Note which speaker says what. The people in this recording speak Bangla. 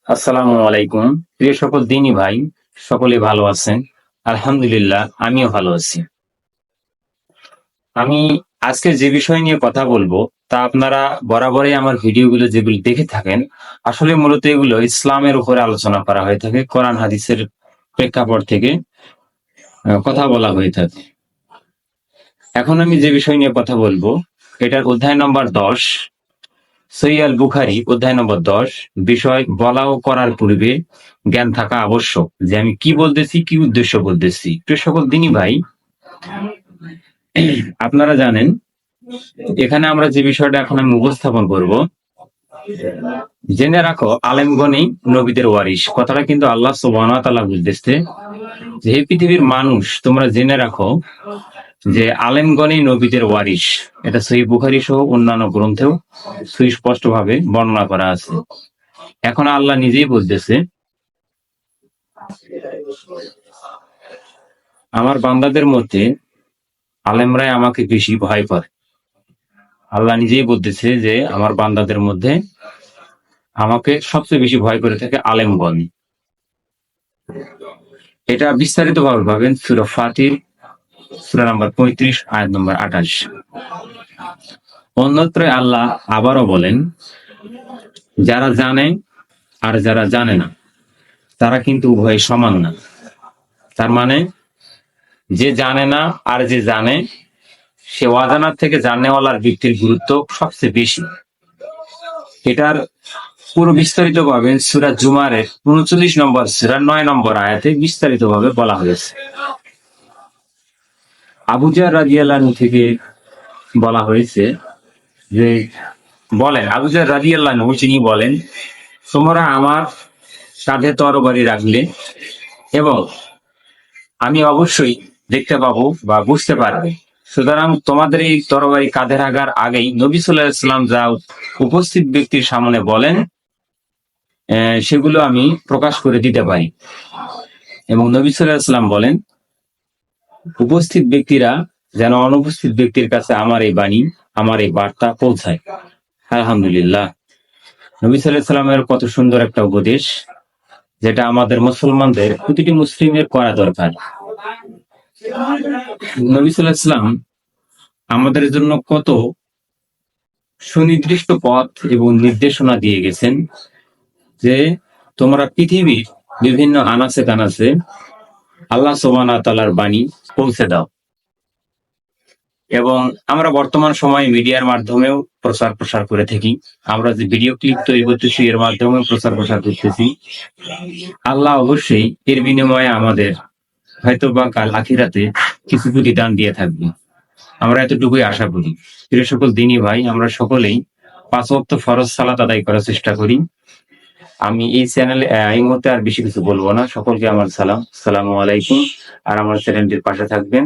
Speaker 1: আসসালামু আলাইকুম। প্রিয় সকল দিনী ভাই, সকলে ভালো আছেন? আলহামদুলিল্লাহ, আমিও ভালো আছি। আমি আজকে যে বিষয় নিয়ে কথা বলবো, তা আপনারা বরাবরই আমার ভিডিওগুলো যেগুলো দেখে থাকেন, আসলে মূলত এগুলো ইসলামের উপরে আলোচনা করা হয়ে থাকে, কোরআন হাদিসের প্রেক্ষাপট থেকে কথা বলা হয়ে থাকে। এখন আমি যে বিষয় নিয়ে কথা বলবো, এটার অধ্যায় নম্বর 10, সহিহ আল বুখারী অধ্যায় নম্বর 10, বিষয় বলা ও করার পূর্বে জ্ঞান থাকা আবশ্যক, যে আমি কি বলতেছি, কি উদ্দেশ্য বলতেছি। প্রিয় সকল দিনী ভাই, আপনারা জানেন এখানে আমরা যে বিষয়টা এখন আমি উপস্থাপন করব, জেনে রাখো আলেমগণই নবীদের ওয়ারিস। কথাটা কিন্তু আল্লাহ সুবহানাহু ওয়া তাআলা বলতেছে যে হে পৃথিবীর মানুষ, তোমরা জেনে রাখো যে আলেমগণই নবীদের ওয়ারিস। এটা সহিহ বুখারী সহ অন্যান্য গ্রন্থেও সুস্পষ্ট ভাবে বর্ণনা করা আছে। এখন আল্লাহ নিজেই বলতেছে, আমার বান্দাদের মধ্যে আলেমরাই আমাকে বেশি ভয় করে। আল্লাহ নিজেই বলতেছে যে আমার বান্দাদের মধ্যে আমাকে সবচেয়ে বেশি ভয় করে থাকে আলেমগণ। এটা বিস্তারিত ভাবে পাবেন সূরা ফাতির, সূরা নম্বর 35, আয়াত নম্বর 28। অন্যত্র আল্লাহ আবারও বলেন, যারা জানে আর যারা জানে না তারা কিন্তু উভয় সমান না। তার মানে যে জানে না আর যে জানে, সে অজানার থেকে জানেওয়ালার ব্যক্তির গুরুত্ব সবচেয়ে বেশি। এটার পুরো বিস্তারিত পাবেন সূরা জুমারের 39 নম্বর সূরা 9 নম্বর আয়াতে বিস্তারিত ভাবে বলা হয়েছে। আবু জাহর রাদিয়াল্লাহু আনহু থেকে বলা হয়েছে যে আবু জাহর রাদিয়াল্লাহু আনহু তিনি বলেন, তোমরা আমার কাঁধে তরবারি রাখলে এবং আমি অবশ্যই দেখতে পাবো বা বুঝতে পারবে। সুতরাং তোমাদের এই তরবারি কাঁধে রাখার আগেই নবী সাল্লাল্লাহু আলাইহি ওয়াসাল্লাম যা উপস্থিত ব্যক্তির সামনে বলেন, সেগুলো আমি প্রকাশ করে দিতে পারি। এবং নবী সাল্লাল্লাহু আলাইহি ওয়াসাল্লাম বলেন, উপস্থিত ব্যক্তিরা যেন অনুপস্থিত ব্যক্তির কাছে আমার এই বাণী, আমার এই বার্তা পৌঁছায়। আলহামদুলিল্লাহ, নবী সাল্লাল্লাহু আলাইহি ওয়াসাল্লামের কত সুন্দর একটা উপদেশ, যেটা আমাদের মুসলমানদের প্রতিটি মুসলিমের করা দরকার। নবী সাল্লাল্লাহু আলাইহি ওয়াসাল্লাম আমাদের জন্য কত সুনির্দিষ্ট পথ এবং নির্দেশনা দিয়ে গেছেন যে তোমরা পৃথিবীর বিভিন্ন আনাচে কানাচে আল্লাহ সুবহানাহু ওয়া তাআলার বাণী পৌঁছে দাও। এবং আমরা বর্তমান সময়ে মিডিয়ার মাধ্যমেও প্রচার প্রসার করে থাকি। আমরা যে ভিডিও ক্লিপ তৈরি করতেছি, এর মাধ্যমেও প্রচার প্রসার করতেছি। আল্লাহ অবশ্যই এর বিনিময়ে আমাদের হয়তো বা কাল আখিরাতে কিছু প্রতিদান দিয়ে থাকবে, আমরা এতটুকুই আশা করি। প্রিয় সকল দিনী ভাই, আমরা সকলেই 5 ওয়াক্ত ফরজ সালাত আদায় করার চেষ্টা করি। আমি এই চ্যানেলে এই মুহূর্তে আর বেশি কিছু বলবো না। সকলকে আমার সালাম, আসসালামু আলাইকুম। আর আমার চ্যানেলটির পাশে থাকবেন।